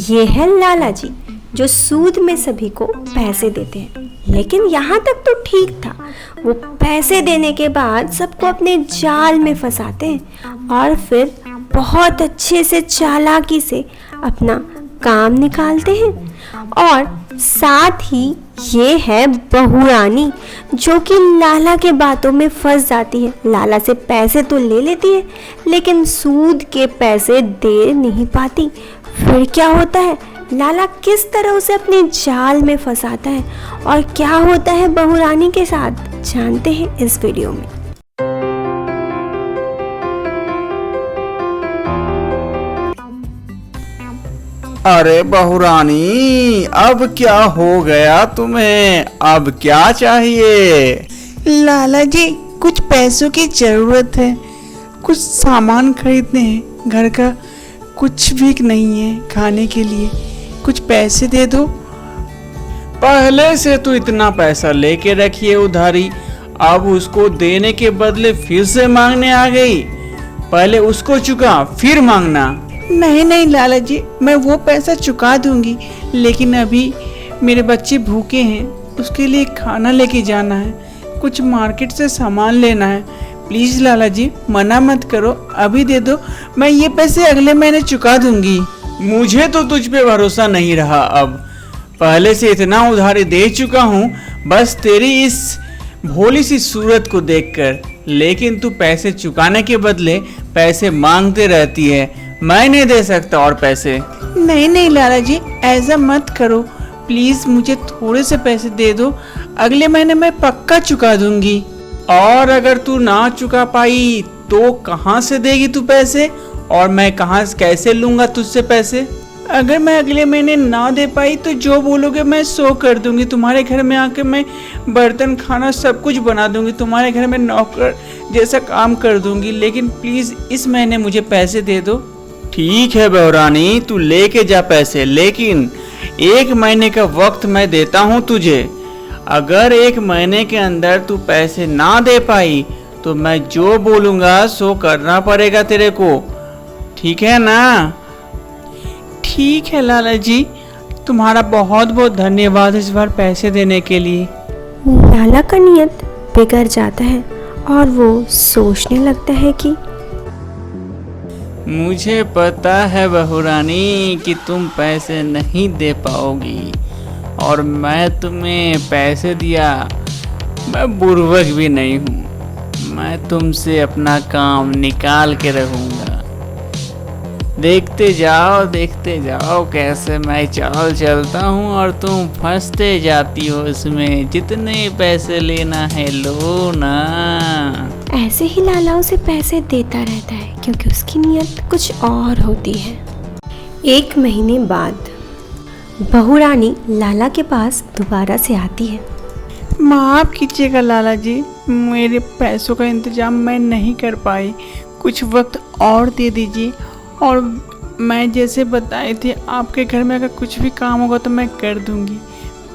ये है लाला जी जो सूद में सभी को पैसे देते हैं। लेकिन यहाँ तक तो ठीक था, वो पैसे देने के बाद सबको अपने जाल में फंसाते हैं और फिर बहुत अच्छे से चालाकी से अपना काम निकालते हैं। और साथ ही ये है बहू रानी जो कि लाला के बातों में फंस जाती है। लाला से पैसे तो ले लेती है लेकिन सूद के पैसे दे नहीं पाती। फिर क्या होता है, लाला किस तरह उसे अपने जाल में फंसाता है और क्या होता है बहू रानी के साथ, जानते हैं इस वीडियो में। अरे बहू रानी, अब क्या हो गया तुम्हें? अब क्या चाहिए? लाला जी, कुछ पैसों की जरूरत है, कुछ सामान खरीदने हैं, घर का कुछ भी नहीं है खाने के लिए, कुछ पैसे दे दो। पहले से तो इतना पैसा लेके रखी है उधारी, अब उसको देने के बदले फिर से मांगने आ गई। पहले उसको चुका फिर मांगना। नहीं नहीं लाला जी, मैं वो पैसा चुका दूंगी, लेकिन अभी मेरे बच्चे भूखे हैं, उसके लिए खाना लेके जाना है, कुछ मार्केट से सामान लेना है। प्लीज़ लाला जी, मना मत करो, अभी दे दो, मैं ये पैसे अगले महीने चुका दूंगी। मुझे तो तुझ पे भरोसा नहीं रहा। अब पहले से इतना उधारी दे चुका हूँ बस तेरी इस भोली सी सूरत को देखकर, लेकिन तू पैसे चुकाने के बदले पैसे मांगते रहती है। मैं नहीं दे सकता और पैसे। नहीं नहीं लाला जी, ऐसा मत करो, प्लीज़ मुझे थोड़े से पैसे दे दो, अगले महीने मैं पक्का चुका दूंगी। और अगर तू ना चुका पाई तो कहाँ से देगी तू पैसे, और मैं कहाँ कैसे लूँगा तुझसे पैसे? अगर मैं अगले महीने ना दे पाई तो जो बोलोगे मैं सो कर दूंगी, तुम्हारे घर में आके मैं बर्तन खाना सब कुछ बना दूंगी, तुम्हारे घर में नौकर जैसा काम कर दूंगी, लेकिन प्लीज़ इस महीने मुझे पैसे दे दो। ठीक है बहू रानी, तू लेके जा पैसे, लेकिन 1 महीने का वक्त मैं देता हूँ तुझे। अगर 1 महीने के अंदर तू पैसे ना दे पाई तो मैं जो बोलूँगा सो करना पड़ेगा तेरे को, ठीक है ना? ठीक है लाला जी, तुम्हारा बहुत बहुत धन्यवाद इस बार पैसे देने के लिए। लाला का नियत बिगड़ जाता है और वो सोचने लगता है कि मुझे पता है बहू रानी कि तुम पैसे नहीं दे पाओगी, और मैं तुम्हें पैसे दिया, मैं बुर्बक भी नहीं हूँ। मैं तुमसे अपना काम निकाल के रहूँगा। देखते जाओ कैसे मैं चाल चलता हूँ और तुम फंसते जाती हो इसमें। जितने पैसे लेना है लो ना। ऐसे ही लाला उसे पैसे देता रहता है क्योंकि उसकी नियत कुछ और होती है। 1 महीने बाद बहू रानी लाला के पास दोबारा से आती है। माफ़ कीजिएगा लाला जी, मेरे पैसों का इंतज़ाम मैं नहीं कर पाई, कुछ वक्त और दे दीजिए, और मैं जैसे बताई थी आपके घर में अगर कुछ भी काम होगा तो मैं कर दूंगी,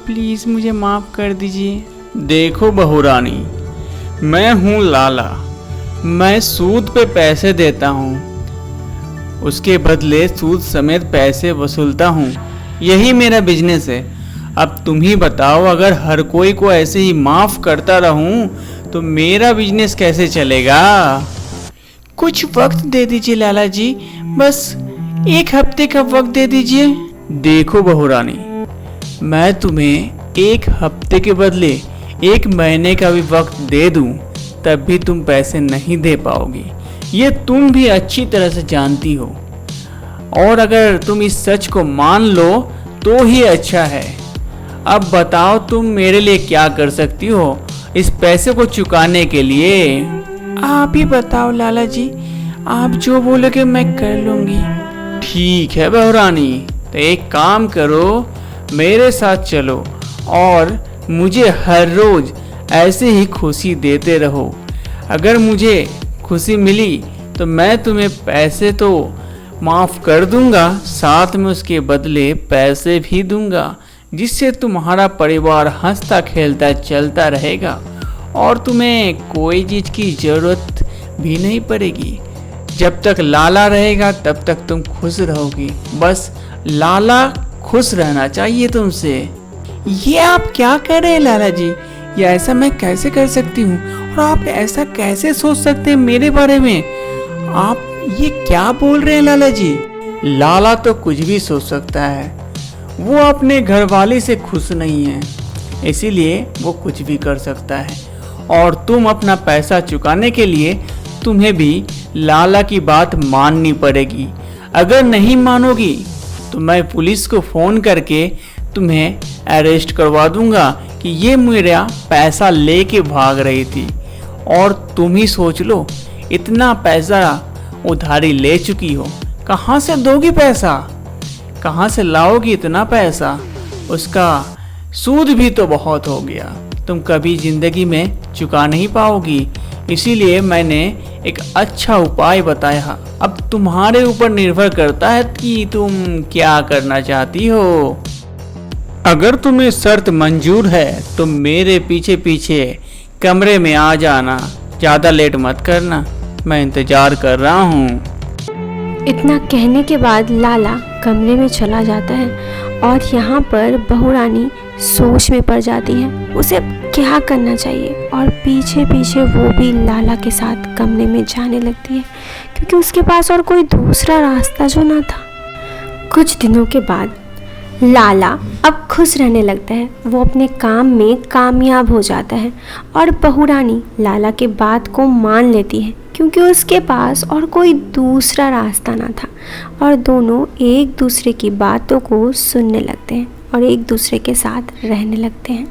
प्लीज़ मुझे माफ़ कर दीजिए। देखो बहू रानी, मैं हूँ लाला, मैं सूद पे पैसे देता हूँ, उसके बदले सूद समेत पैसे वसूलता हूँ, यही मेरा बिजनेस है। अब तुम ही बताओ, अगर हर कोई को ऐसे ही माफ़ करता रहूँ तो मेरा बिजनेस कैसे चलेगा? कुछ वक्त दे दीजिए लाला जी, बस 1 हफ्ते का वक्त दे दीजिए। देखो बहू रानी, मैं तुम्हें 1 हफ्ते के बदले 1 महीने का भी वक्त दे दूं तब भी तुम पैसे नहीं दे पाओगी, ये तुम भी अच्छी तरह से जानती हो। और अगर तुम इस सच को मान लो तो ही अच्छा है। अब बताओ तुम मेरे लिए क्या कर सकती हो इस पैसे को चुकाने के लिए? आप ही बताओ लाला जी, आप जो बोलोगे मैं कर लूँगी। ठीक है बहू रानी, तो एक काम करो, मेरे साथ चलो और मुझे हर रोज ऐसे ही खुशी देते रहो। अगर मुझे खुशी मिली तो मैं तुम्हें पैसे तो माफ़ कर दूंगा, साथ में उसके बदले पैसे भी दूंगा, जिससे तुम्हारा परिवार हंसता खेलता चलता रहेगा और तुम्हें कोई चीज़ की ज़रूरत भी नहीं पड़ेगी। जब तक लाला रहेगा तब तक तुम खुश रहोगी। बस लाला खुश रहना चाहिए तुमसे। ये आप क्या कह रहे हैं लाला जी? ये ऐसा मैं कैसे कर सकती हूँ, और आप ऐसा कैसे सोच सकते हैं मेरे बारे में? आप ये क्या बोल रहे हैं लाला जी? लाला तो कुछ भी सोच सकता है, वो अपने घरवाली से खुश नहीं है, इसीलिए वो कुछ भी कर सकता है। और तुम अपना पैसा चुकाने के लिए तुम्हें भी लाला की बात माननी पड़ेगी। अगर नहीं मानोगी तो मैं पुलिस को फ़ोन करके तुम्हें अरेस्ट करवा दूंगा कि ये मेरा पैसा लेके भाग रही थी। और तुम ही सोच लो, इतना पैसा उधारी ले चुकी हो, कहाँ से दोगी पैसा? कहाँ से लाओगी इतना पैसा? उसका सूद भी तो बहुत हो गया, तुम कभी ज़िंदगी में चुका नहीं पाओगी। इसीलिए मैंने एक अच्छा उपाय बताया। अब तुम्हारे ऊपर निर्भर करता है कि तुम क्या करना चाहती हो। अगर तुम्हें शर्त मंजूर है तो मेरे पीछे पीछे कमरे में आ जाना, ज़्यादा लेट मत करना, मैं इंतज़ार कर रहा हूँ। इतना कहने के बाद लाला कमरे में चला जाता है और यहाँ पर बहू रानी सोच में पड़ जाती है उसे क्या करना चाहिए, और पीछे पीछे वो भी लाला के साथ कमरे में जाने लगती है क्योंकि उसके पास और कोई दूसरा रास्ता जो ना था। कुछ दिनों के बाद लाला अब खुश रहने लगता है, वो अपने काम में कामयाब हो जाता है और बहू रानी लाला के बात को मान लेती है क्योंकि उसके पास और कोई दूसरा रास्ता ना था, और दोनों एक दूसरे की बातों को सुनने लगते हैं और एक दूसरे के साथ रहने लगते हैं।